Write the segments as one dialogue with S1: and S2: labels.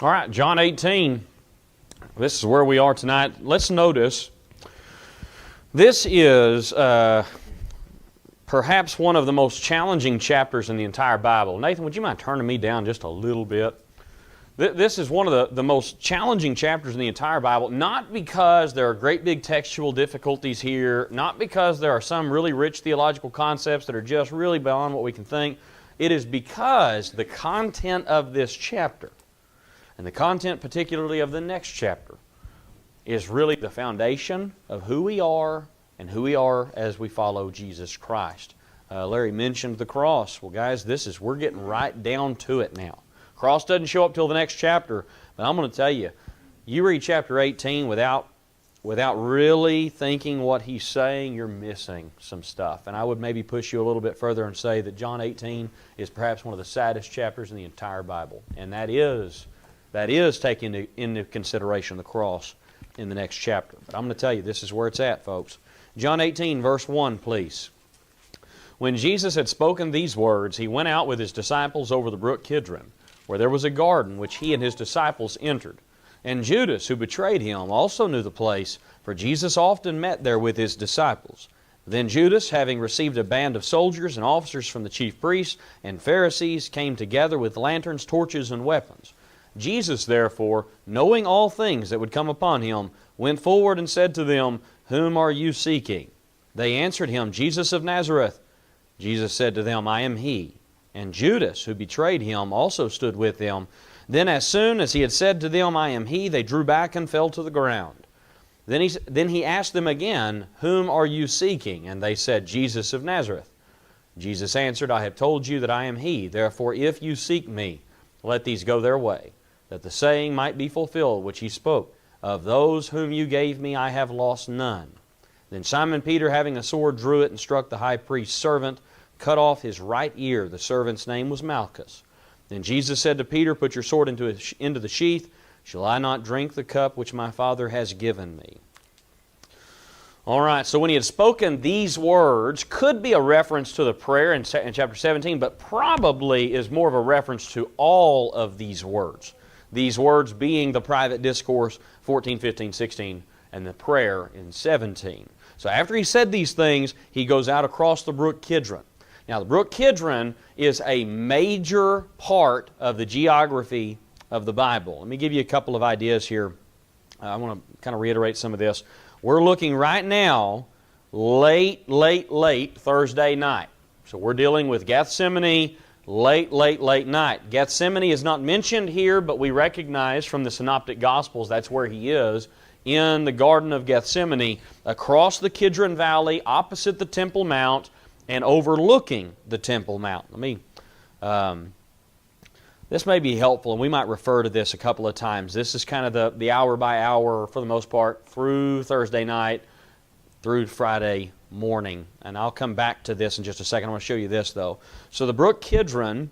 S1: All right, John 18. This is where we are tonight. Let's notice this is perhaps one of the most challenging chapters in the entire Bible. Nathan, would you mind turning me down just a little bit? This is one of the most challenging chapters in the entire Bible, not because there are great big textual difficulties here, not because there are some really rich theological concepts that are just really beyond what we can think. It is because the content of this chapter, and the content particularly of the next chapter, is really the foundation of who we are and who we are as we follow Jesus Christ. Larry mentioned the cross. Well, guys, we're getting right down to it now. Cross doesn't show up till the next chapter, but I'm going to tell you, you read chapter 18 without really thinking what he's saying, you're missing some stuff. And I would maybe push you a little bit further and say that John 18 is perhaps one of the saddest chapters in the entire Bible. And that is taking into consideration the cross in the next chapter. But I'm going to tell you, this is where it's at, folks. John 18, verse 1, please. When Jesus had spoken these words, he went out with his disciples over the brook Kidron, where there was a garden which he and his disciples entered. And Judas, who betrayed him, also knew the place, for Jesus often met there with his disciples. Then Judas, having received a band of soldiers and officers from the chief priests and Pharisees, came together with lanterns, torches, and weapons. Jesus, therefore, knowing all things that would come upon him, went forward and said to them, "Whom are you seeking?" They answered him, "Jesus of Nazareth." Jesus said to them, "I am he." And Judas, who betrayed him, also stood with them. Then as soon as he had said to them, "I am he," they drew back and fell to the ground. Then he asked them again, "Whom are you seeking?" And they said, "Jesus of Nazareth." Jesus answered, "I have told you that I am he. Therefore, if you seek me, let these go their way, that the saying might be fulfilled which he spoke, of those whom you gave me I have lost none." Then Simon Peter, having a sword, drew it and struck the high priest's servant, cut off his right ear. The servant's name was Malchus. Then Jesus said to Peter, "Put your sword into the sheath. Shall I not drink the cup which my Father has given me?" All right, so when he had spoken these words, could be a reference to the prayer in chapter 17, but probably is more of a reference to all of these words. These words being the private discourse, 14, 15, 16, and the prayer in 17. So after he said these things, he goes out across the brook Kidron. Now, the brook Kidron is a major part of the geography of the Bible. Let me give you a couple of ideas here. I want to kind of reiterate some of this. We're looking right now late Thursday night. So we're dealing with Gethsemane late night. Gethsemane is not mentioned here, but we recognize from the Synoptic Gospels that's where he is, in the Garden of Gethsemane, across the Kidron Valley, opposite the Temple Mount, and overlooking the Temple Mount. This may be helpful, and we might refer to this a couple of times. This is kind of the hour by hour, for the most part, through Thursday night, through Friday morning. And I'll come back to this in just a second. I want to show you this, though. So the brook Kidron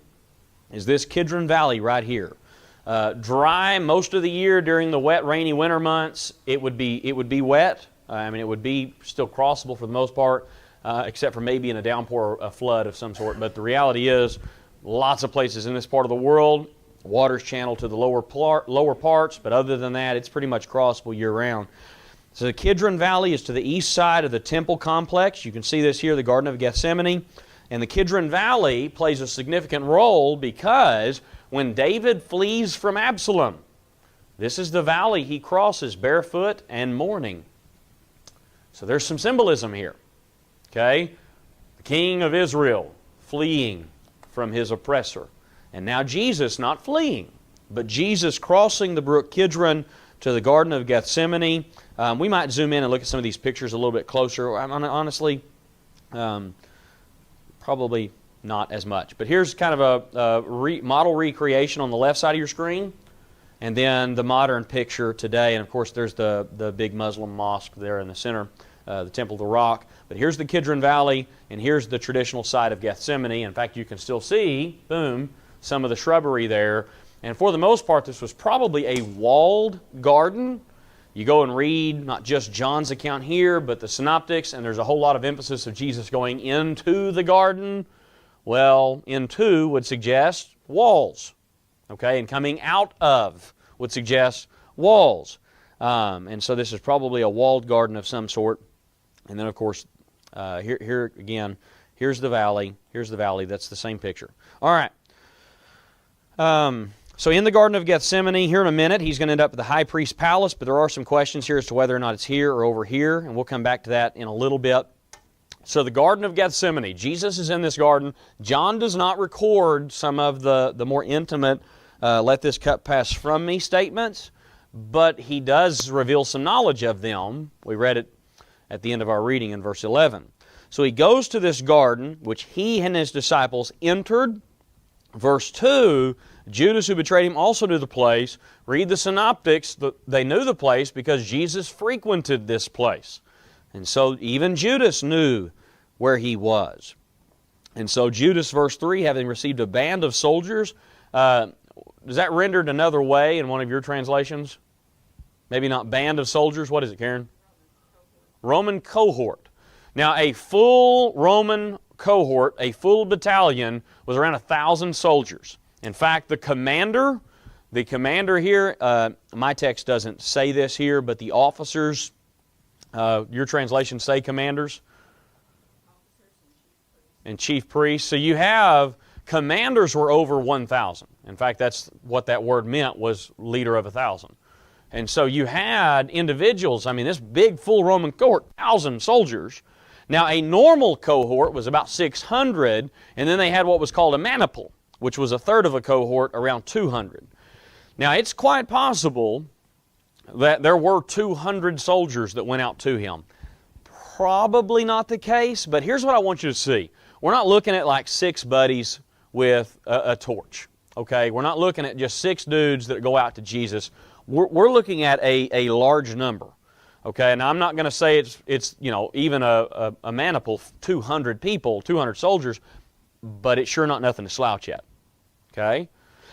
S1: is this Kidron Valley right here. Dry most of the year during the wet, rainy winter months. It would be wet. It would be still crossable for the most part, except for maybe in a downpour, a flood of some sort. But the reality is, lots of places in this part of the world, water's channeled to the lower parts, but other than that, it's pretty much crossable year-round. So the Kidron Valley is to the east side of the temple complex. You can see this here, the Garden of Gethsemane. And the Kidron Valley plays a significant role because when David flees from Absalom, this is the valley he crosses barefoot and mourning. So there's some symbolism here. Okay? The king of Israel fleeing from his oppressor. And now Jesus not fleeing, but Jesus crossing the brook Kidron to the Garden of Gethsemane. We might zoom in and look at some of these pictures a little bit closer. Honestly, probably not as much. But here's kind of a model recreation on the left side of your screen, and then the modern picture today. And of course, there's the big Muslim mosque there in the center, the Temple of the Rock. But here's the Kidron Valley, and here's the traditional site of Gethsemane. In fact, you can still see, boom, some of the shrubbery there. And for the most part, this was probably a walled garden. You go and read not just John's account here, but the Synoptics, and there's a whole lot of emphasis of Jesus going into the garden. Well, into would suggest walls. Okay, and coming out of would suggest walls. And so this is probably a walled garden of some sort. And then, of course, here again, here's the valley. Here's the valley. That's the same picture. All right. So in the Garden of Gethsemane, here in a minute, he's going to end up at the high priest's palace, but there are some questions here as to whether or not it's here or over here, and we'll come back to that in a little bit. So the Garden of Gethsemane, Jesus is in this garden. John does not record some of the more intimate, let this cup pass from me statements, but he does reveal some knowledge of them. We read it at the end of our reading in verse 11. So he goes to this garden, which he and his disciples entered. Verse 2, Judas who betrayed him also knew the place. Read the synoptics, they knew the place because Jesus frequented this place. And so even Judas knew where he was. And so Judas, verse 3, having received a band of soldiers, is that rendered another way in one of your translations? Maybe not band of soldiers. What is it, Karen? Roman cohort. Now, a full Roman cohort, a full battalion, was around 1,000 soldiers. In fact, the commander here, my text doesn't say this here, but the officers, your translations say commanders and chief priests. So you have commanders were over 1,000. In fact, that's what that word meant, was leader of 1,000. And so you had individuals, I mean, this big full Roman cohort, 1,000 soldiers. Now, a normal cohort was about 600, and then they had what was called a maniple, which was a third of a cohort, around 200. Now, it's quite possible that there were 200 soldiers that went out to him. Probably not the case, but here's what I want you to see. We're not looking at like 6 buddies with a torch, okay? We're not looking at just 6 dudes that go out to Jesus. We're looking at a large number. Okay, and I'm not going to say it's even a maniple, 200 people, 200 soldiers, but it's sure not nothing to slouch at. Okay?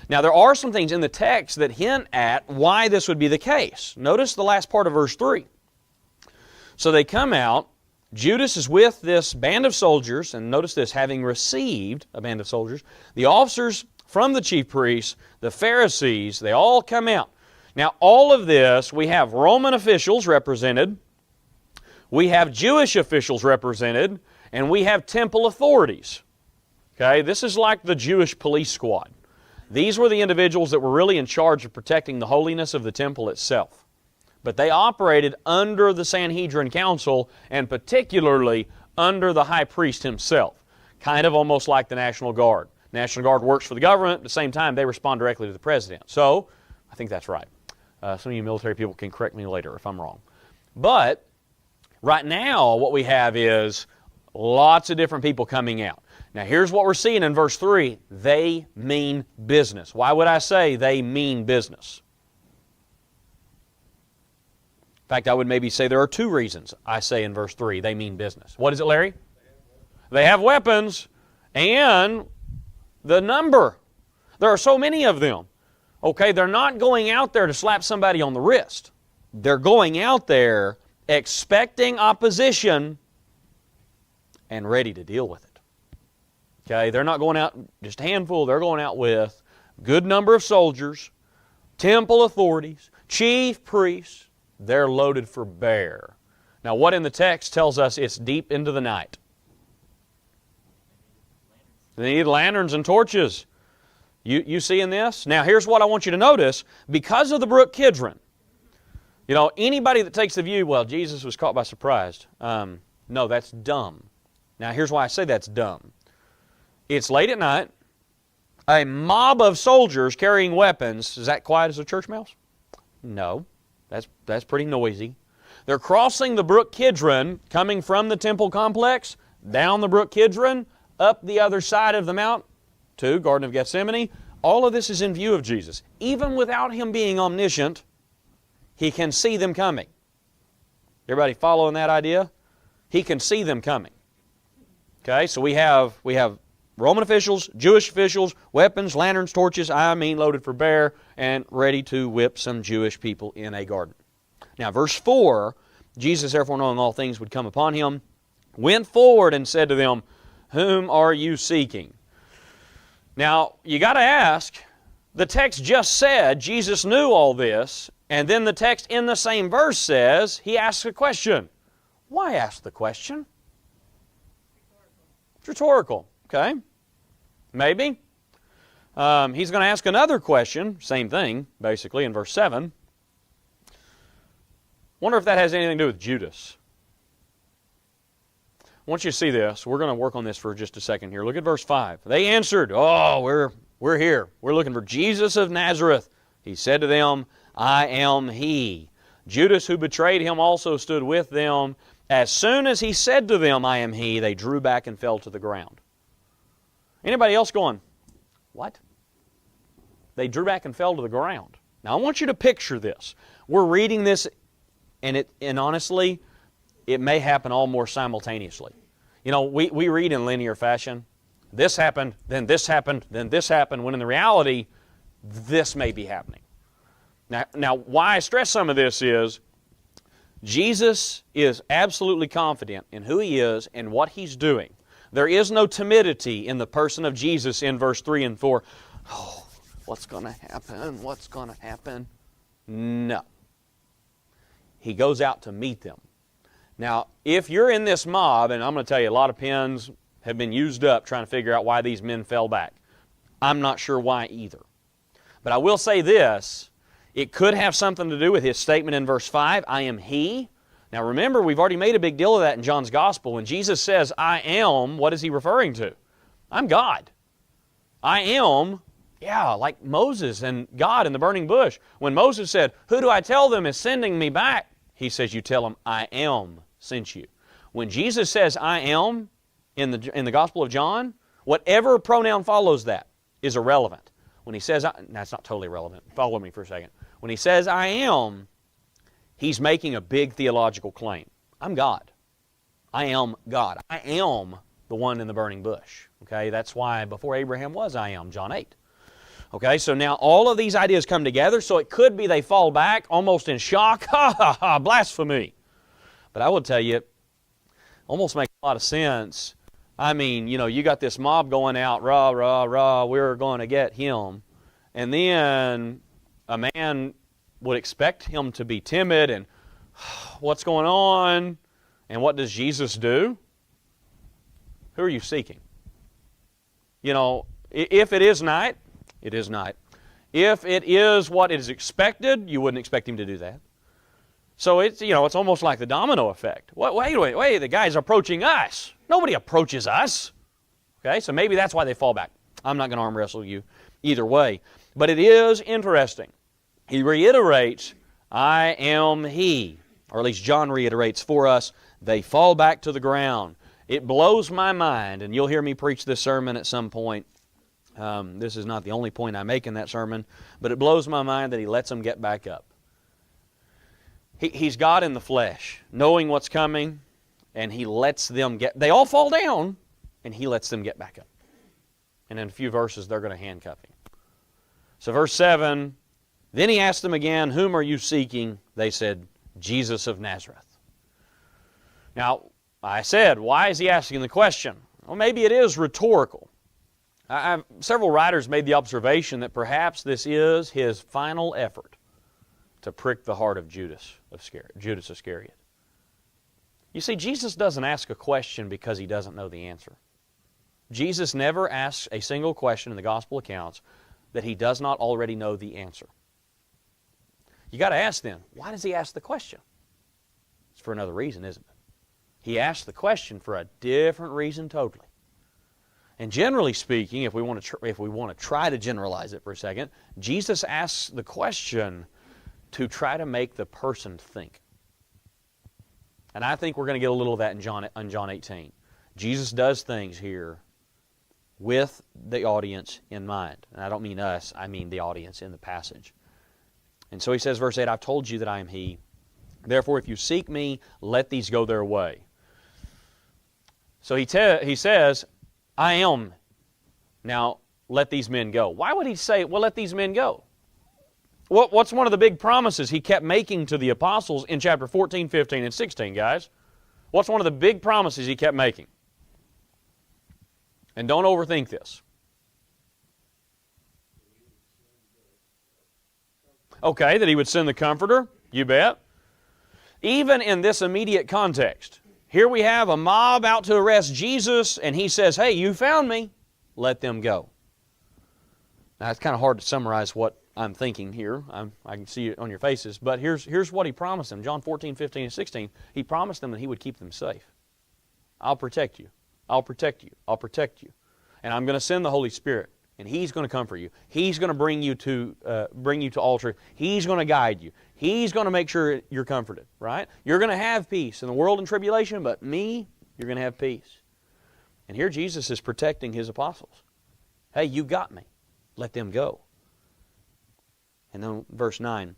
S1: Now, there are some things in the text that hint at why this would be the case. Notice the last part of verse 3. So they come out, Judas is with this band of soldiers, and notice this, having received a band of soldiers, the officers from the chief priests, the Pharisees, they all come out. Now, all of this, we have Roman officials represented, we have Jewish officials represented, and we have temple authorities. Okay, this is like the Jewish police squad. These were the individuals that were really in charge of protecting the holiness of the temple itself. But they operated under the Sanhedrin Council, and particularly under the high priest himself. Kind of almost like the National Guard. National Guard works for the government, at the same time they respond directly to the President. So, I think that's right. Some of you military people can correct me later if I'm wrong. But right now what we have is lots of different people coming out. Now here's what we're seeing in verse 3. They mean business. Why would I say they mean business? In fact, I would maybe say there are 2 reasons I say in verse 3 they mean business. What is it, Larry? They have weapons and the number. There are so many of them. Okay, they're not going out there to slap somebody on the wrist. They're going out there expecting opposition and ready to deal with it. Okay, they're not going out just a handful. They're going out with a good number of soldiers, temple authorities, chief priests. They're loaded for bear. Now, what in the text tells us it's deep into the night? They need lanterns and torches. You seeing this? Now, here's what I want you to notice. Because of the brook Kidron, anybody that takes the view, well, Jesus was caught by surprise. No, that's dumb. Now, here's why I say that's dumb. It's late at night. A mob of soldiers carrying weapons. Is that quiet as a church mouse? No. That's pretty noisy. They're crossing the brook Kidron, coming from the temple complex, down the brook Kidron, up the other side of the mount, to Garden of Gethsemane. All of this is in view of Jesus. Even without Him being omniscient, He can see them coming. Everybody following that idea? He can see them coming. Okay, so we have Roman officials, Jewish officials, weapons, lanterns, torches, loaded for bear, and ready to whip some Jewish people in a garden. Now, verse 4, Jesus, therefore knowing all things would come upon Him, went forward and said to them, "Whom are you seeking?" Now, you got to ask, The text just said Jesus knew all this, and then the text in the same verse says he asks a question. Why ask the question? It's rhetorical, okay? Maybe. He's going to ask another question, same thing, basically, in verse 7. Wonder if that has anything to do with Judas. I want you to see this. We're going to work on this for just a second here. Look at verse 5. They answered, "Oh, we're here. We're looking for Jesus of Nazareth." He said to them, "I am he." Judas, who betrayed him, also stood with them. As soon as he said to them, "I am he," they drew back and fell to the ground. Anybody else going, what? They drew back and fell to the ground. Now I want you to picture this. We're reading this, and honestly, it may happen all more simultaneously. You know, we read in linear fashion. This happened, then this happened, then this happened, when in the reality, this may be happening. Now, why I stress some of this is Jesus is absolutely confident in who He is and what He's doing. There is no timidity in the person of Jesus in verse 3 and 4. Oh, what's going to happen? What's going to happen? No. He goes out to meet them. Now, if you're in this mob, and I'm going to tell you a lot of pens have been used up trying to figure out why these men fell back. I'm not sure why either. But I will say this, it could have something to do with his statement in verse 5, "I am He." Now remember, we've already made a big deal of that in John's Gospel. When Jesus says, "I am," what is He referring to? I'm God. I am, like Moses and God in the burning bush. When Moses said, "Who do I tell them is sending me back?" He says, "You tell them, I am sent you." When Jesus says, "I am," in the Gospel of John, whatever pronoun follows that is irrelevant. When He says, that's not totally irrelevant. Follow me for a second. When He says, "I am," He's making a big theological claim. I'm God. I am God. I am the one in the burning bush. Okay, that's why before Abraham was, I am, John 8. Okay, so now all of these ideas come together, so it could be they fall back almost in shock. Ha ha ha, blasphemy. But I will tell you, it almost makes a lot of sense. I mean, you got this mob going out, rah, rah, rah, we're going to get him. And then a man would expect him to be timid and, what's going on? And what does Jesus do? Who are you seeking? If it is night, it is night. If it is what is expected, you wouldn't expect Him to do that. So it's almost like the domino effect. Wait, the guy's approaching us. Nobody approaches us. Okay, so maybe that's why they fall back. I'm not going to arm wrestle you either way. But it is interesting. He reiterates, "I am He." Or at least John reiterates for us, they fall back to the ground. It blows my mind, and you'll hear me preach this sermon at some point. This is not the only point I make in that sermon, but it blows my mind that He lets them get back up. He's God in the flesh, knowing what's coming, and He lets them they all fall down, and He lets them get back up. And in a few verses, they're going to handcuff Him. So verse 7, then He asked them again, "Whom are you seeking?" They said, "Jesus of Nazareth." Now, I said, why is He asking the question? Well, maybe it is rhetorical. Several writers made the observation that perhaps this is His final effort to prick the heart of Judas Iscariot. You see, Jesus doesn't ask a question because He doesn't know the answer. Jesus never asks a single question in the Gospel accounts that He does not already know the answer. You got to ask then, why does He ask the question? It's for another reason, isn't it? He asked the question for a different reason totally. And generally speaking, if we want to try to generalize it for a second, Jesus asks the question to try to make the person think. And I think we're going to get a little of that in John 18. Jesus does things here with the audience in mind. And I don't mean us, I mean the audience in the passage. And so He says, verse 8, "I've told you that I am He. Therefore, if you seek Me, let these go their way." So He says, "I am. Now, let these men go." Why would He say, well, let these men go? What's one of the big promises He kept making to the apostles in chapter 14, 15, and 16, guys? What's one of the big promises He kept making? And don't overthink this. Okay, that He would send the Comforter. You bet. Even in this immediate context, here we have a mob out to arrest Jesus, and He says, hey, you found me. Let them go. Now, it's kind of hard to summarize what I'm thinking here. I can see it on your faces. But here's what He promised them. John 14, 15, and 16. He promised them that He would keep them safe. I'll protect you. I'll protect you. I'll protect you. And I'm going to send the Holy Spirit. And He's going to comfort you. He's going to bring you to all truth. He's going to guide you. He's going to make sure you're comforted, right? You're going to have peace in the world and tribulation, but me, you're going to have peace. And here Jesus is protecting His apostles. Hey, you got me. Let them go. And then verse 9,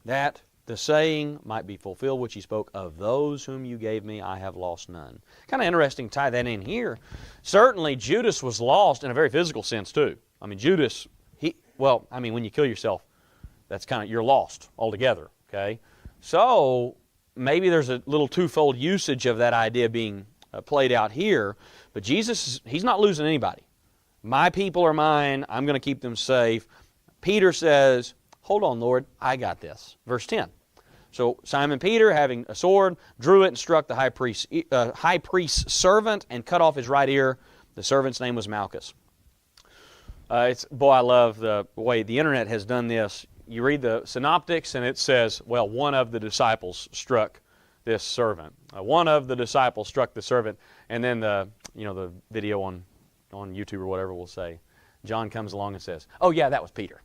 S1: that the saying might be fulfilled which He spoke, of those whom you gave me, I have lost none. Kind of interesting to tie that in here. Certainly Judas was lost in a very physical sense too. I mean, Judas, when you kill yourself, that's kind of, you're lost altogether, okay? So maybe there's a little twofold usage of that idea being played out here. But Jesus, He's not losing anybody. My people are mine. I'm going to keep them safe. Peter says, hold on, Lord, I got this. Verse 10. So Simon Peter, having a sword, drew it and struck the high priest's servant and cut off his right ear. The servant's name was Malchus. I love the way the internet has done this. You read the synoptics and it says, well, one of the disciples struck this servant. One of the disciples struck the servant. And then the video on YouTube or whatever will say, John comes along and says, oh yeah, that was Peter.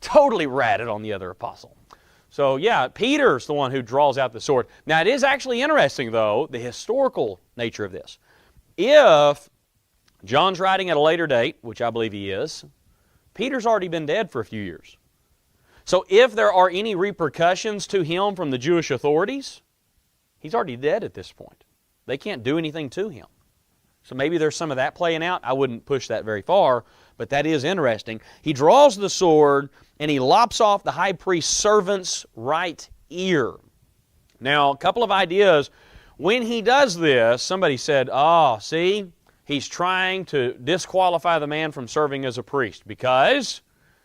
S1: Totally ratted on the other apostle. So yeah, Peter's the one who draws out the sword. Now it is actually interesting though, the historical nature of this. If John's writing at a later date, which I believe he is, Peter's already been dead for a few years. So if there are any repercussions to him from the Jewish authorities, he's already dead at this point. They can't do anything to him. So maybe there's some of that playing out. I wouldn't push that very far, but that is interesting. He draws the sword and he lops off the high priest's servant's right ear. Now, a couple of ideas. When he does this, somebody said, see, he's trying to disqualify the man from serving as a priest because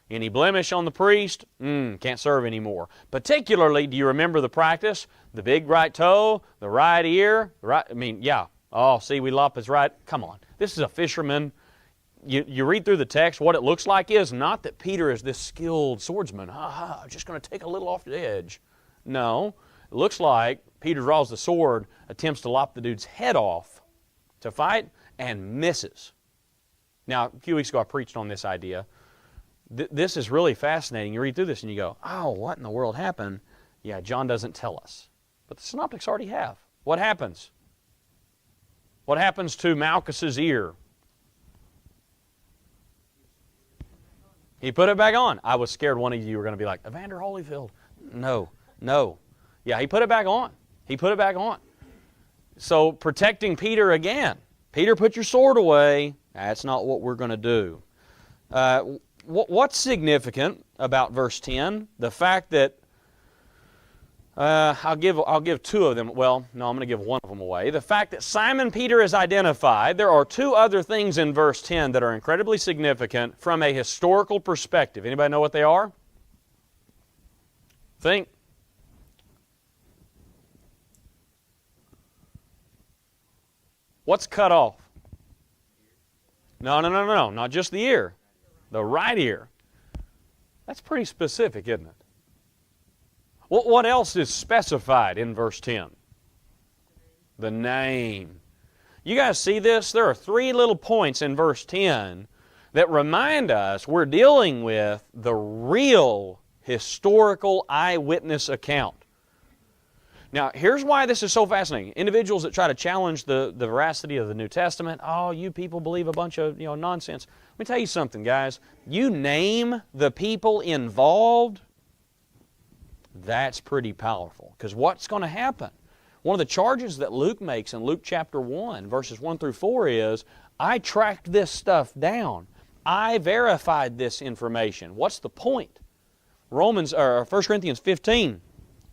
S1: any blemish on the priest, can't serve anymore. Particularly, do you remember the practice? The big right toe, the right ear, we lop his right. Come on. This is a fisherman. You read through the text, what it looks like is not that Peter is this skilled swordsman. Just going to take a little off the edge. No, it looks like Peter draws the sword, attempts to lop the dude's head off to fight, and misses. Now, a few weeks ago I preached on this idea. This is really fascinating. You read through this and you go, what in the world happened? Yeah, John doesn't tell us. But the synoptics already have. What happens? What happens to Malchus's ear? He put it back on. I was scared one of you were going to be like, Evander Holyfield. No. Yeah, he put it back on. He put it back on. So protecting Peter again. Peter, put your sword away. That's not what we're going to do. What's significant about verse 10? The fact that I'll give two of them. Well, no, I'm going to give one of them away. The fact that Simon Peter is identified. There are two other things in verse 10 that are incredibly significant from a historical perspective. Anybody know what they are? Think. What's cut off? No, not just the ear. The right ear. That's pretty specific, isn't it? What else is specified in verse 10? The name. You guys see this? There are three little points in verse 10 that remind us we're dealing with the real historical eyewitness account. Now, here's why this is so fascinating. Individuals that try to challenge the veracity of the New Testament, you people believe a bunch of nonsense. Let me tell you something, guys. You name the people involved, that's pretty powerful. Because what's going to happen? One of the charges that Luke makes in Luke chapter 1, verses 1 through 4 is, I tracked this stuff down. I verified this information. What's the point? 1 Corinthians 15,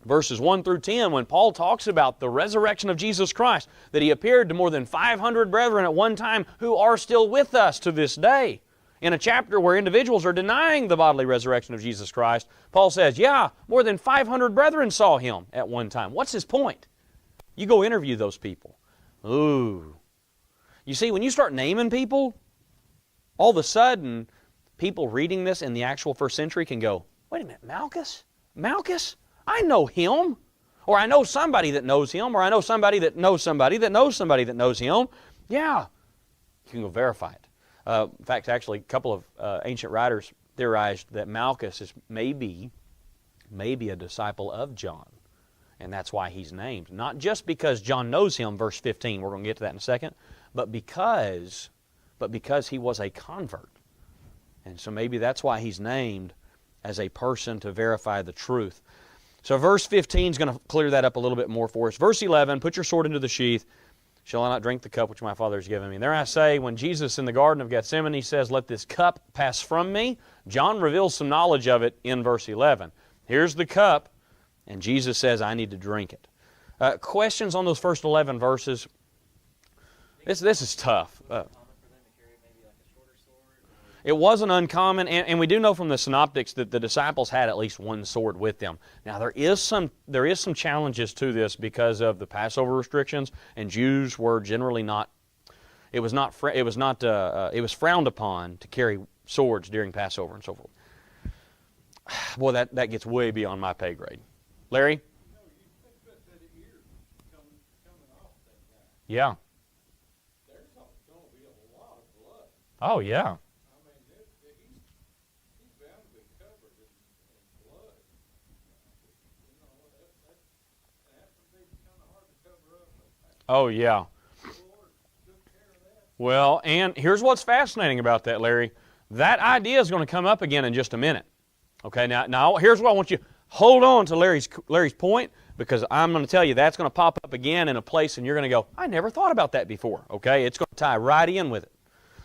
S1: verses 1 through 10, when Paul talks about the resurrection of Jesus Christ, that He appeared to more than 500 brethren at one time who are still with us to this day. In a chapter where individuals are denying the bodily resurrection of Jesus Christ, Paul says, yeah, more than 500 brethren saw him at one time. What's his point? You go interview those people. Ooh. You see, when you start naming people, all of a sudden, people reading this in the actual first century can go, wait a minute, Malchus? Malchus? I know him. Or I know somebody that knows him. Or I know somebody that knows somebody that knows somebody that knows him. Yeah. You can go verify it. In fact, actually, a couple of ancient writers theorized that Malchus is maybe a disciple of John. And that's why he's named. Not just because John knows him, verse 15, we're going to get to that in a second, but because he was a convert. And so maybe that's why he's named as a person to verify the truth. So verse 15 is going to clear that up a little bit more for us. Verse 11, put your sword into the sheath. Shall I not drink the cup which my Father has given me? And there I say, when Jesus in the Garden of Gethsemane says, let this cup pass from me, John reveals some knowledge of it in verse 11. Here's the cup, and Jesus says, I need to drink it. Questions on those first 11 verses? This is tough. It wasn't uncommon, and we do know from the synoptics that the disciples had at least one sword with them. Now there is some challenges to this because of the Passover restrictions, and Jews were generally not. It was frowned upon to carry swords during Passover and so forth. Boy, that gets way beyond my pay grade. Larry? Yeah. Oh yeah. Oh, yeah. Well, and here's what's fascinating about that, Larry. That idea is going to come up again in just a minute. Okay, now here's what I want you... Hold on to Larry's point, because I'm going to tell you that's going to pop up again in a place, and you're going to go, I never thought about that before. Okay, it's going to tie right in with it.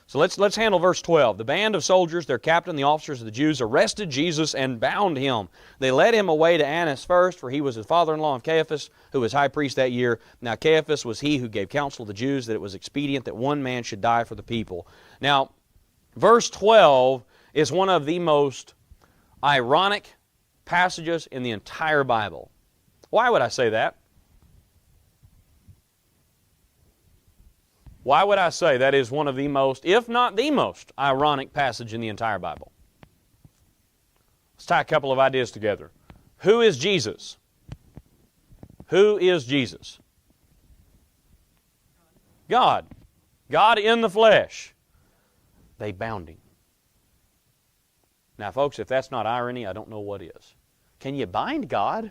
S1: So let's handle verse 12. The band of soldiers, their captain, the officers of the Jews, arrested Jesus and bound him. They led him away to Annas first, for he was the father-in-law of Caiaphas, who was high priest that year. Now Caiaphas was he who gave counsel to the Jews that it was expedient that one man should die for the people. Now, verse 12 is one of the most ironic passages in the entire Bible. Why would I say that? Why would I say that is one of the most, if not the most, ironic passage in the entire Bible? Let's tie a couple of ideas together. Who is Jesus? Who is Jesus? God. God in the flesh. They bound him. Now, folks, if that's not irony, I don't know what is. Can you bind God?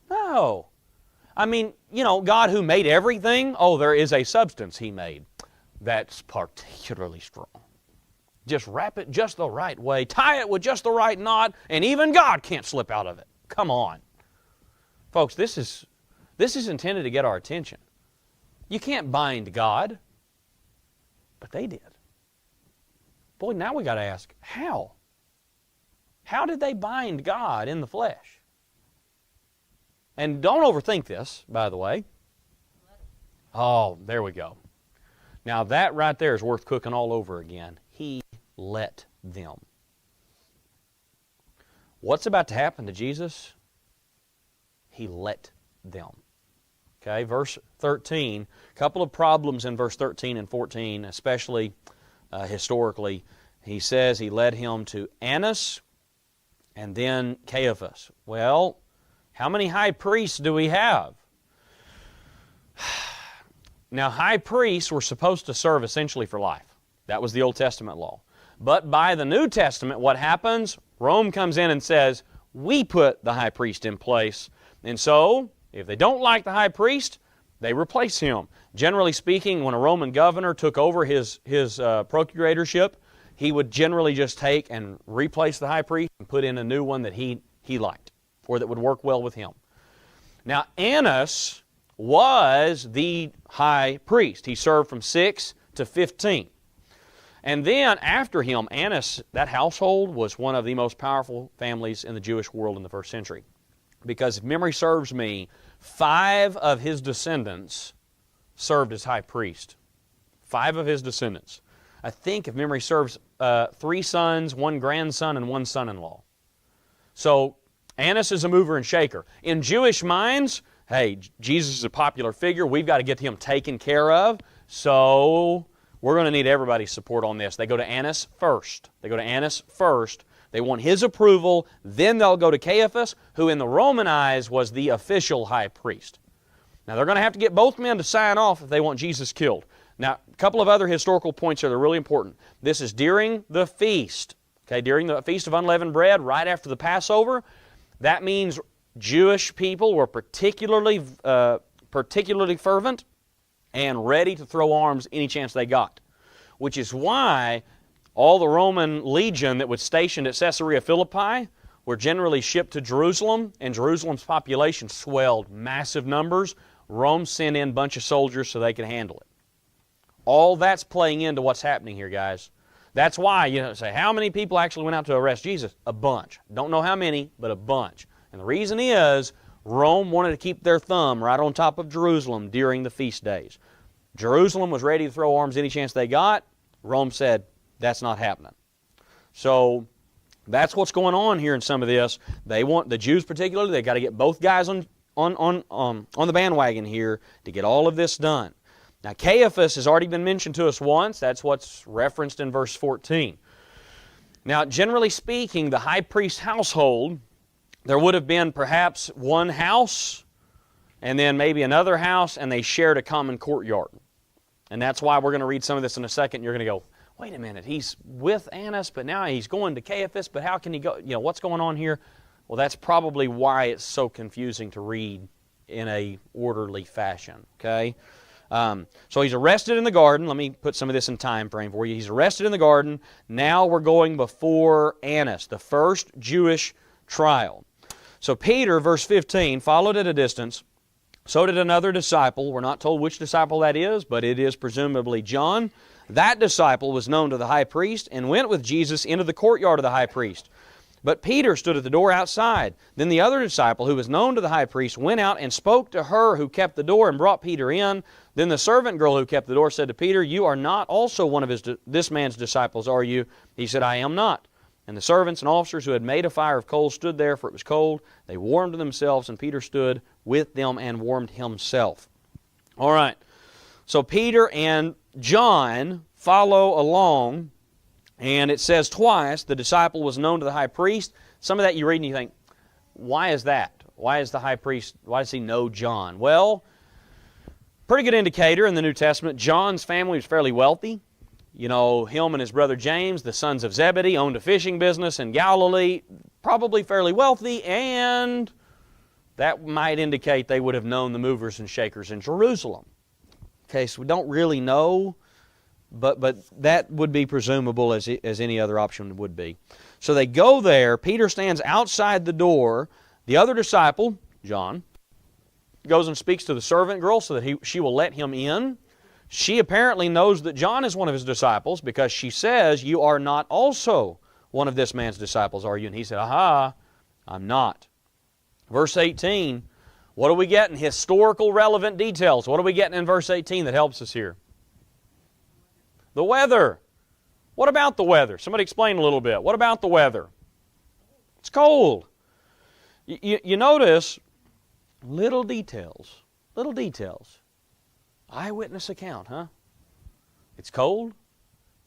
S1: No. I mean, God who made everything, there is a substance He made that's particularly strong. Just wrap it just the right way, tie it with just the right knot, and even God can't slip out of it. Come on. Folks, this is intended to get our attention. You can't bind God, but they did. Boy, now we got to ask, how? How did they bind God in the flesh? And don't overthink this, by the way. Oh, there we go. Now that right there is worth cooking all over again. He let them. What's about to happen to Jesus? He let them. Okay, verse 13. A couple of problems in verse 13 and 14, especially historically. He says he led him to Annas and then Caiaphas. Well, how many high priests do we have? Now, high priests were supposed to serve essentially for life. That was the Old Testament law. But by the New Testament, what happens? Rome comes in and says, we put the high priest in place. And so, if they don't like the high priest, they replace him. Generally speaking, when a Roman governor took over his procuratorship, he would generally just take and replace the high priest and put in a new one that he liked, or that would work well with him. Now, Annas was the high priest. He served from 6 to 15. And then after him, Annas, that household was one of the most powerful families in the Jewish world in the first century. Because if memory serves me, 5 of his descendants served as high priest. 5 of his descendants. I think, if memory serves, 3 sons, 1 grandson, and 1 son-in-law. So Annas is a mover and shaker. In Jewish minds, hey, Jesus is a popular figure. We've got to get him taken care of. So we're going to need everybody's support on this. They go to Annas first. They go to Annas first. They want his approval. Then they'll go to Caiaphas, who in the Roman eyes was the official high priest. Now they're going to have to get both men to sign off if they want Jesus killed. Now, a couple of other historical points here that are really important. This is during the feast. Okay, during the Feast of Unleavened Bread, right after the Passover. That means Jewish people were particularly fervent and ready to throw arms any chance they got. Which is why all the Roman legion that was stationed at Caesarea Philippi were generally shipped to Jerusalem, and Jerusalem's population swelled massive numbers. Rome sent in a bunch of soldiers so they could handle it. All that's playing into what's happening here, guys. That's why, say, how many people actually went out to arrest Jesus? A bunch. Don't know how many, but a bunch. And the reason is, Rome wanted to keep their thumb right on top of Jerusalem during the feast days. Jerusalem was ready to throw arms any chance they got. Rome said, that's not happening. So that's what's going on here in some of this. They want, the Jews particularly, they got to get both guys on the bandwagon here to get all of this done. Now Caiaphas has already been mentioned to us once. That's what's referenced in verse 14. Now generally speaking, the high priest's household, there would have been perhaps one house and then maybe another house, and they shared a common courtyard. And that's why we're going to read some of this in a second. You're going to go, wait a minute, he's with Annas, but now he's going to Caiaphas, but how can he go? What's going on here? Well, that's probably why it's so confusing to read in a orderly fashion, okay? So he's arrested in the garden. Let me put some of this in time frame for you. He's arrested in the garden. Now we're going before Annas, the first Jewish trial. So Peter, verse 15, followed at a distance. So did another disciple. We're not told which disciple that is, but it is presumably John. That disciple was known to the high priest and went with Jesus into the courtyard of the high priest. But Peter stood at the door outside. Then the other disciple, who was known to the high priest, went out and spoke to her who kept the door and brought Peter in. Then the servant girl who kept the door said to Peter, "You are not also one of this man's disciples, are you?" He said, "I am not." And the servants and officers who had made a fire of coals stood there, for it was cold. They warmed themselves, and Peter stood with them and warmed himself. All right. So Peter and John follow along, and it says twice, the disciple was known to the high priest. Some of that you read and you think, why is that? Why is the high priest, why does he know John? Well, pretty good indicator in the New Testament. John's family was fairly wealthy. Him and his brother James, the sons of Zebedee, owned a fishing business in Galilee, probably fairly wealthy, and that might indicate they would have known the movers and shakers in Jerusalem. Okay, so we don't really know, but that would be presumable as any other option would be. So they go there. Peter stands outside the door. The other disciple, John, goes and speaks to the servant girl so that she will let him in. She apparently knows that John is one of his disciples because she says, "You are not also one of this man's disciples, are you?" And he said, "Aha, I'm not." Verse 18, what are we getting? Historical relevant details. What are we getting in verse 18 that helps us here? The weather. What about the weather? Somebody explain a little bit. What about the weather? It's cold. You notice little details. Little details. Eyewitness account, huh? It's cold.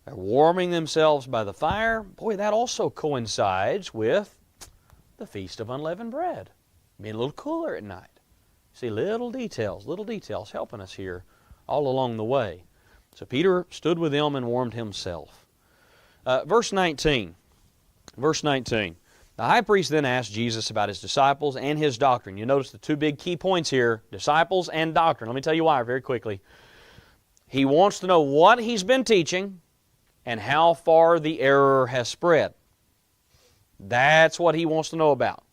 S1: They're warming themselves by the fire. Boy, that also coincides with the Feast of Unleavened Bread. Being a little cooler at night. See, little details helping us here all along the way. So Peter stood with them and warmed himself. Verse 19. The high priest then asked Jesus about his disciples and his doctrine. You notice the two big key points here, disciples and doctrine. Let me tell you why very quickly. He wants to know what he's been teaching and how far the error has spread. That's what he wants to know about.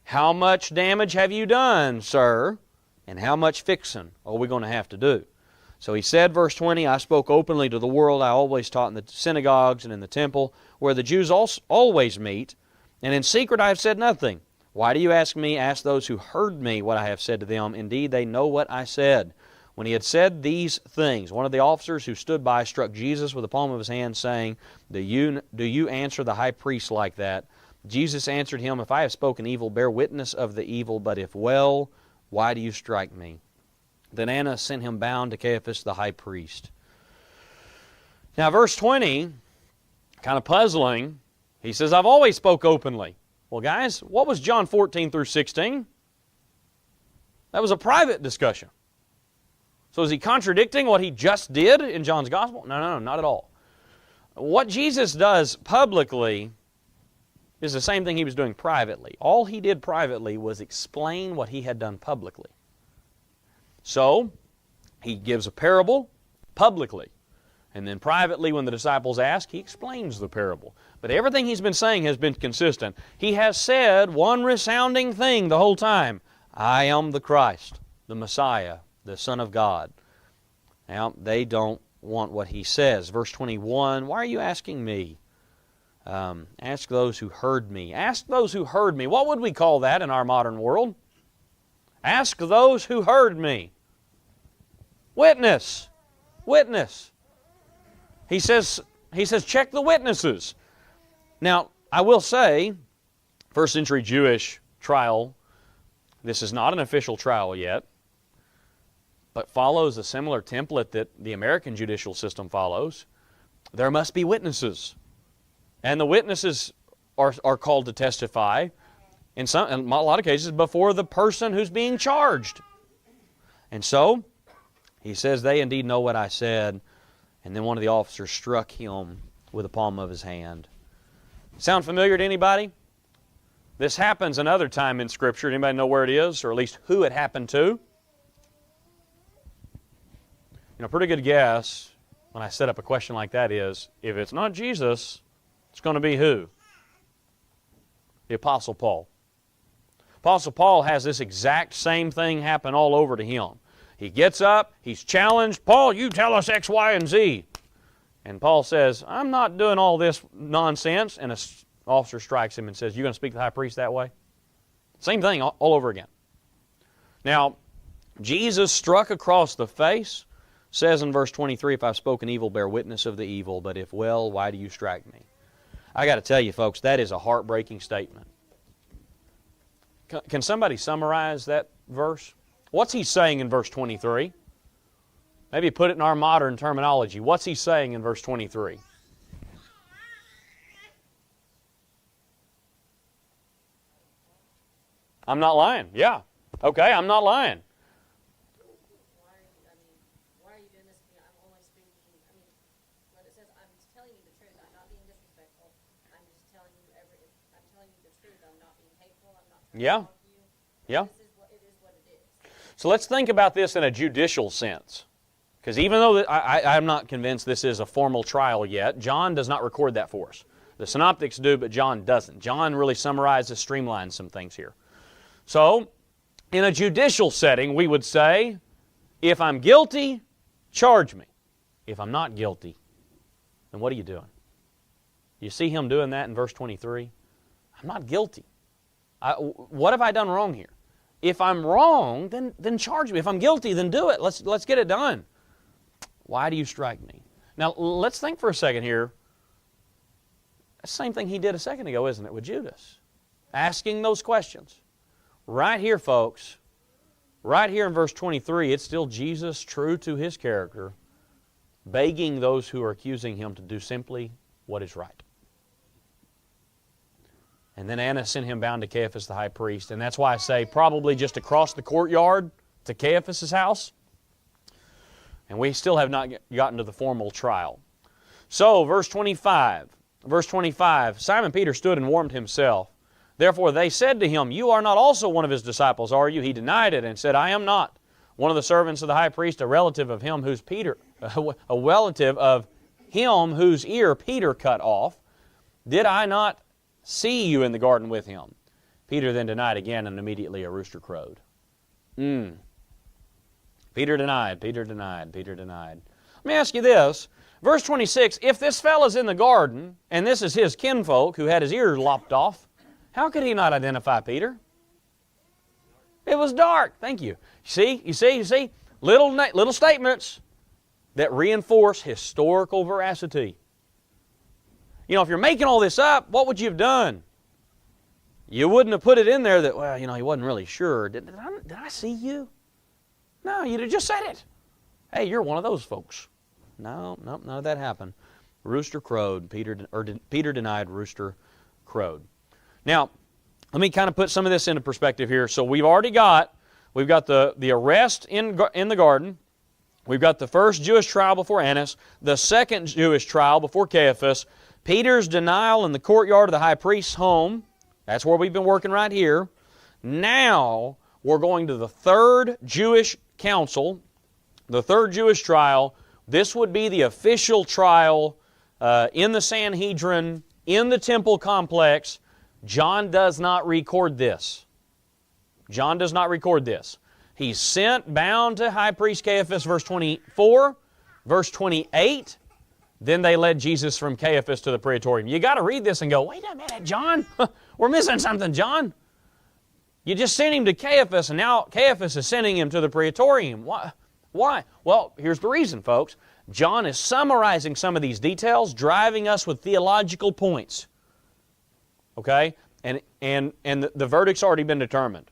S1: How much damage have you done, sir? And how much fixing are we going to have to do? So he said, verse 20, "I spoke openly to the world. I always taught in the synagogues and in the temple, where the Jews always meet. And in secret I have said nothing. Why do you ask me? Ask those who heard me what I have said to them. Indeed, they know what I said. When he had said these things, one of the officers who stood by struck Jesus with the palm of his hand, saying, Do you answer the high priest like that? Jesus answered him, If I have spoken evil, bear witness of the evil, but if well, why do you strike me? Then Annas sent him bound to Caiaphas the high priest. Now verse 20, kind of puzzling. He says, I've always spoke openly. Well guys, what was John 14 through 16? That was a private discussion. So is he contradicting what he just did in John's Gospel? No, not at all. What Jesus does publicly is the same thing he was doing privately. All he did privately was explain what he had done publicly. So, he gives a parable publicly. And then privately, when the disciples ask, he explains the parable. But everything he's been saying has been consistent. He has said one resounding thing the whole time. I am the Christ, the Messiah, the Son of God. Now, they don't want what he says. Verse 21, why are you asking me? Ask those who heard me. Ask those who heard me. What would we call that in our modern world? Ask those who heard me. Witness. Witness. He says, check the witnesses. Now, I will say, first century Jewish trial, this is not an official trial yet, but follows a similar template that the American judicial system follows. There must be witnesses. And the witnesses are called to testify, in a lot of cases, before the person who's being charged. And so, he says, they indeed know what I said. And then one of the officers struck him with the palm of his hand. Sound familiar to anybody? This happens another time in Scripture. Anybody know where it is, or at least who it happened to? Pretty good guess when I set up a question like that is, if it's not Jesus, it's going to be who? The Apostle Paul. Apostle Paul has this exact same thing happen all over to him. He gets up, he's challenged, Paul, you tell us X, Y, and Z. And Paul says, I'm not doing all this nonsense. And an officer strikes him and says, you're going to speak to the high priest that way? Same thing all over again. Now, Jesus struck across the face, says in verse 23, if I've spoken evil, bear witness of the evil, but if well, why do you strike me? I got to tell you, folks, that is a heartbreaking statement. Can somebody summarize that verse? What's he saying in verse 23? Maybe put it in our modern terminology. What's he saying in verse 23? I'm not lying. Yeah. Okay, I'm not lying.
S2: Why are you doing this to me? I'm only speaking. When it says I'm telling you the truth, I'm not being disrespectful. I'm just telling you I'm telling you the truth. I'm not being hateful. I'm not trying to help you.
S1: Yeah.
S2: It is what it is.
S1: So let's think about this in a judicial sense. Because even though I'm not convinced this is a formal trial yet, John does not record that for us. The synoptics do, but John doesn't. John really summarizes, streamlines some things here. So, in a judicial setting, we would say, if I'm guilty, charge me. If I'm not guilty, then what are you doing? You see him doing that in verse 23? I'm not guilty. What have I done wrong here? If I'm wrong, then charge me. If I'm guilty, then do it. Let's get it done. Why do you strike me? Now, let's think for a second here. That's the same thing he did a second ago, isn't it, with Judas? Asking those questions. Right here, folks, right here in verse 23, it's still Jesus, true to his character, begging those who are accusing him to do simply what is right. And then Annas sent him bound to Caiaphas the high priest. And that's why I say probably just across the courtyard to Caiaphas' house. And we still have not gotten to the formal trial. So, verse 25. Simon Peter stood and warmed himself. Therefore they said to him, you are not also one of his disciples, are you? He denied it and said, I am not. One of the servants of the high priest, a relative of him whose ear Peter cut off. Did I not see you in the garden with him? Peter then denied again, and immediately a rooster crowed. Peter denied. Let me ask you this. Verse 26, if this fellow's in the garden, and this is his kinfolk who had his ear lopped off, how could he not identify Peter? It was dark. Thank you. You see? Little statements that reinforce historical veracity. You know, if you're making all this up, what would you have done? You wouldn't have put it in there that, well, you know, he wasn't really sure. Did I see you? No, you'd have just said it. Hey, you're one of those folks. No, none of that happened. Rooster crowed. Peter denied, rooster crowed. Now, let me kind of put some of this into perspective here. So we've got the arrest in the garden. We've got the first Jewish trial before Annas, the second Jewish trial before Caiaphas, Peter's denial in the courtyard of the high priest's home. That's where we've been working right here. Now we're going to the third Jewish council, the third Jewish trial. This would be the official trial in the Sanhedrin, in the temple complex. John does not record this. John does not record this. He's sent bound to high priest Caiaphas, verse 24, verse 28. Then they led Jesus from Caiaphas to the praetorium. You got to read this and go, wait a minute, John. We're missing something, John. You just sent him to Caiaphas, and now Caiaphas is sending him to the praetorium. Why? Well, here's the reason, folks. John is summarizing some of these details, driving us with theological points. Okay? And the verdict's already been determined.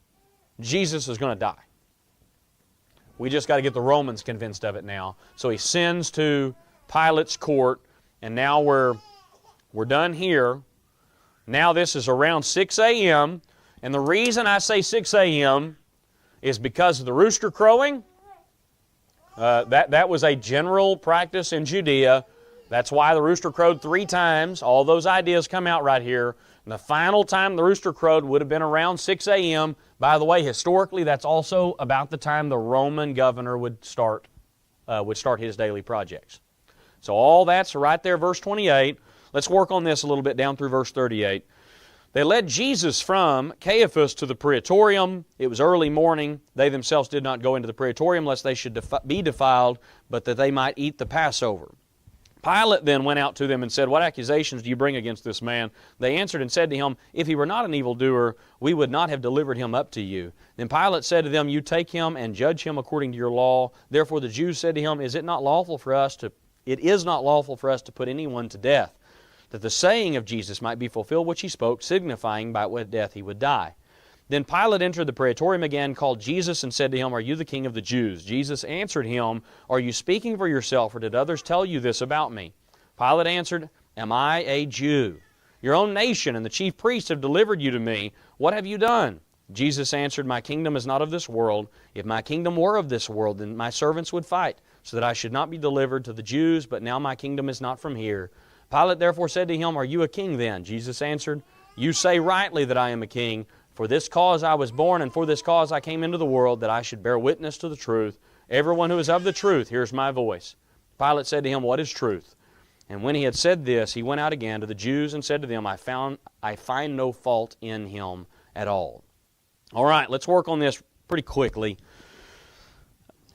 S1: Jesus is going to die. We just got to get the Romans convinced of it now. So he sends to Pilate's court, and now we're done here. Now this is around 6 a.m., and the reason I say 6 a.m. is because of the rooster crowing. That was a general practice in Judea. That's why the rooster crowed 3 times. All those ideas come out right here. And the final time the rooster crowed would have been around 6 a.m. By the way, historically, that's also about the time the Roman governor would start his daily projects. So all that's right there, verse 28. Let's work on this a little bit down through verse 38. They led Jesus from Caiaphas to the praetorium. It was early morning. They themselves did not go into the praetorium lest they should be defiled, but that they might eat the Passover. Pilate then went out to them and said, what accusations do you bring against this man? They answered and said to him, if he were not an evildoer, we would not have delivered him up to you. Then Pilate said to them, you take him and judge him according to your law. Therefore the Jews said to him, it is not lawful for us to put anyone to death, that the saying of Jesus might be fulfilled which he spoke, signifying by what death he would die. Then Pilate entered the praetorium again, called Jesus, and said to him, are you the king of the Jews? Jesus answered him, are you speaking for yourself, or did others tell you this about me? Pilate answered, am I a Jew? Your own nation and the chief priests have delivered you to me. What have you done? Jesus answered, my kingdom is not of this world. If my kingdom were of this world, then my servants would fight, so that I should not be delivered to the Jews, but now my kingdom is not from here. Pilate therefore said to him, are you a king then? Jesus answered, you say rightly that I am a king. For this cause I was born, and for this cause I came into the world, that I should bear witness to the truth. Everyone who is of the truth hears my voice. Pilate said to him, what is truth? And when he had said this, he went out again to the Jews and said to them, I find no fault in him at all. All right, let's work on this pretty quickly.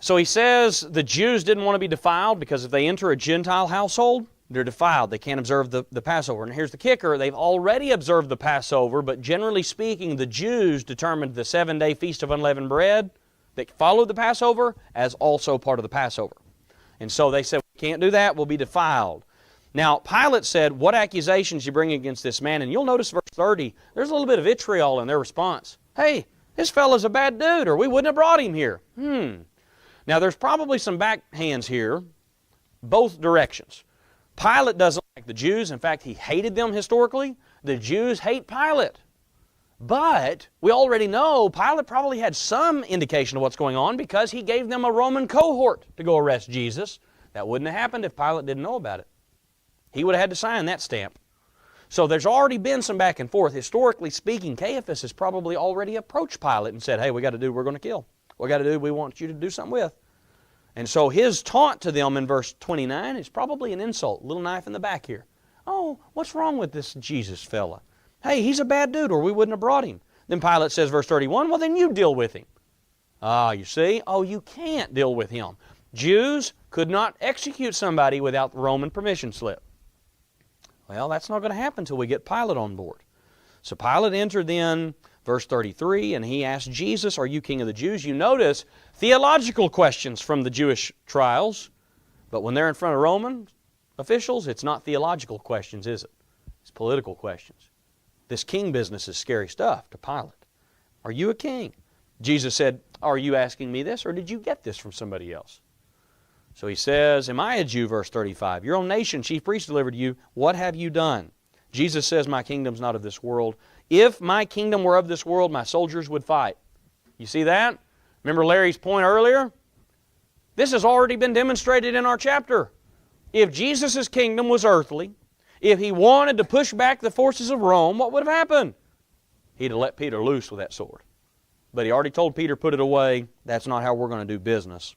S1: So he says the Jews didn't want to be defiled because if they enter a Gentile household, they're defiled. They can't observe the Passover. And here's the kicker. They've already observed the Passover, but generally speaking, the Jews determined the 7-day Feast of Unleavened Bread that followed the Passover as also part of the Passover. And so they said, we can't do that. We'll be defiled. Now, Pilate said, what accusations you bring against this man? And you'll notice verse 30, there's a little bit of vitriol in their response. Hey, this fellow's a bad dude, or we wouldn't have brought him here. Now, there's probably some backhands here, both directions. Pilate doesn't like the Jews. In fact, he hated them historically. The Jews hate Pilate. But we already know Pilate probably had some indication of what's going on because he gave them a Roman cohort to go arrest Jesus. That wouldn't have happened if Pilate didn't know about it. He would have had to sign that stamp. So there's already been some back and forth. Historically speaking, Caiaphas has probably already approached Pilate and said, hey, we got to do, we're going to kill. We got to do, we want you to do something with. And so his taunt to them in verse 29 is probably an insult, a little knife in the back here. Oh, what's wrong with this Jesus fella? Hey, he's a bad dude, or we wouldn't have brought him. Then Pilate says, verse 31, well, then you deal with him. You see? Oh, you can't deal with him. Jews could not execute somebody without the Roman permission slip. Well, that's not going to happen until we get Pilate on board. So Pilate entered then Verse 33, and he asked Jesus, are you king of the Jews? You notice theological questions from the Jewish trials, but when they're in front of Roman officials, it's not theological questions, is it? It's political questions. This king business is scary stuff to Pilate. Are you a king? Jesus said, are you asking me this, or did you get this from somebody else? So he says, am I a Jew, verse 35? Your own nation, chief priests delivered to you. What have you done? Jesus says, my kingdom's not of this world. If my kingdom were of this world, my soldiers would fight. You see that? Remember Larry's point earlier? This has already been demonstrated in our chapter. If Jesus' kingdom was earthly, if he wanted to push back the forces of Rome, what would have happened? He'd have let Peter loose with that sword. But he already told Peter, put it away. That's not how we're going to do business.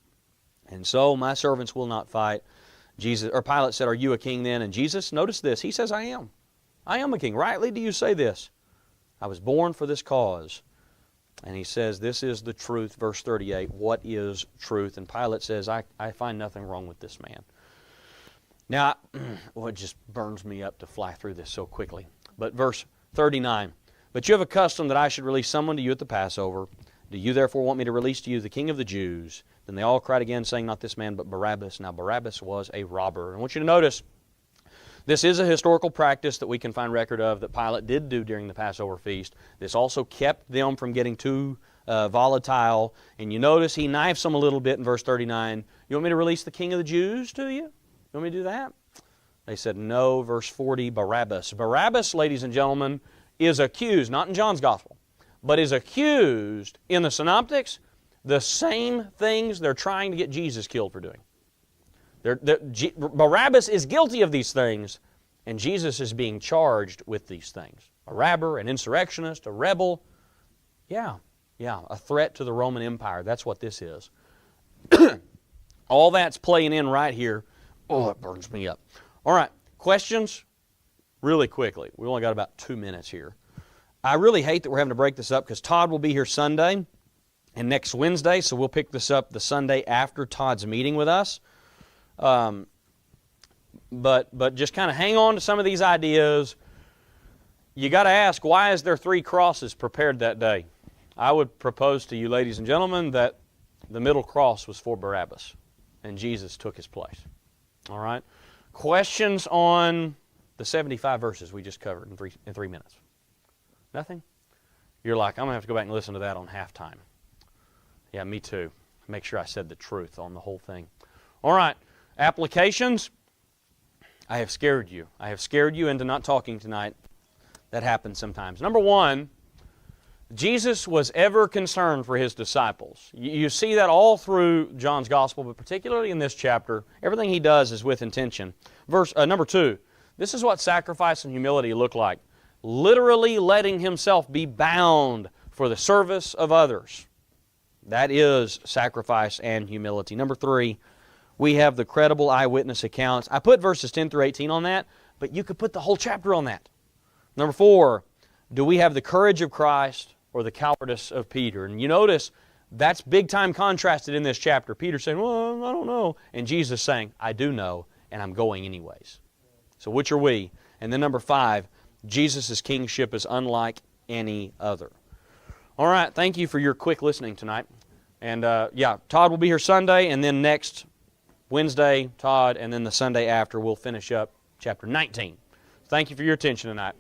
S1: And so my servants will not fight. Pilate said, are you a king then? And Jesus, notice this, he says, I am. I am a king. Rightly do you say this? I was born for this cause. And he says, this is the truth. Verse 38, what is truth? And Pilate says, I find nothing wrong with this man. Now, well, it just burns me up to fly through this so quickly. But verse 39, but you have a custom that I should release someone to you at the Passover. Do you therefore want me to release to you the king of the Jews? Then they all cried again, saying, not this man, but Barabbas. Now Barabbas was a robber. And I want you to notice, this is a historical practice that we can find record of that Pilate did do during the Passover feast. This also kept them from getting too volatile. And you notice he knifes them a little bit in verse 39. You want me to release the king of the Jews to you? You want me to do that? They said, no. Verse 40, Barabbas. Barabbas, ladies and gentlemen, is accused, not in John's Gospel, but is accused in the Synoptics, the same things they're trying to get Jesus killed for doing. Barabbas is guilty of these things, and Jesus is being charged with these things. A robber, an insurrectionist, a rebel. Yeah, a threat to the Roman Empire. That's what this is. All that's playing in right here. Oh, it burns me up. All right, questions? Really quickly. We only got about 2 minutes here. I really hate that we're having to break this up because Todd will be here Sunday and next Wednesday, so we'll pick this up the Sunday after Todd's meeting with us. But just kind of hang on to some of these ideas. You got to ask, why is there 3 crosses prepared that day? I would propose to you, ladies and gentlemen, that the middle cross was for Barabbas, and Jesus took his place. All right? Questions on the 75 verses we just covered in 3 minutes? Nothing? You're like, I'm going to have to go back and listen to that on halftime. Yeah, me too. Make sure I said the truth on the whole thing. All right. Applications. I have scared you. I have scared you into not talking tonight. That happens sometimes. Number 1, Jesus was ever concerned for his disciples. You see that all through John's Gospel, but particularly in this chapter. Everything he does is with intention. Number 2, this is what sacrifice and humility look like. Literally letting himself be bound for the service of others. That is sacrifice and humility. Number 3, we have the credible eyewitness accounts. I put verses 10 through 18 on that, but you could put the whole chapter on that. Number 4, do we have the courage of Christ or the cowardice of Peter? And you notice that's big time contrasted in this chapter. Peter saying, well, I don't know. And Jesus saying, I do know, and I'm going anyways. So which are we? And then number 5, Jesus' kingship is unlike any other. All right, thank you for your quick listening tonight. And Todd will be here Sunday, and then next Wednesday, Todd, and then the Sunday after we'll finish up chapter 19. Thank you for your attention tonight.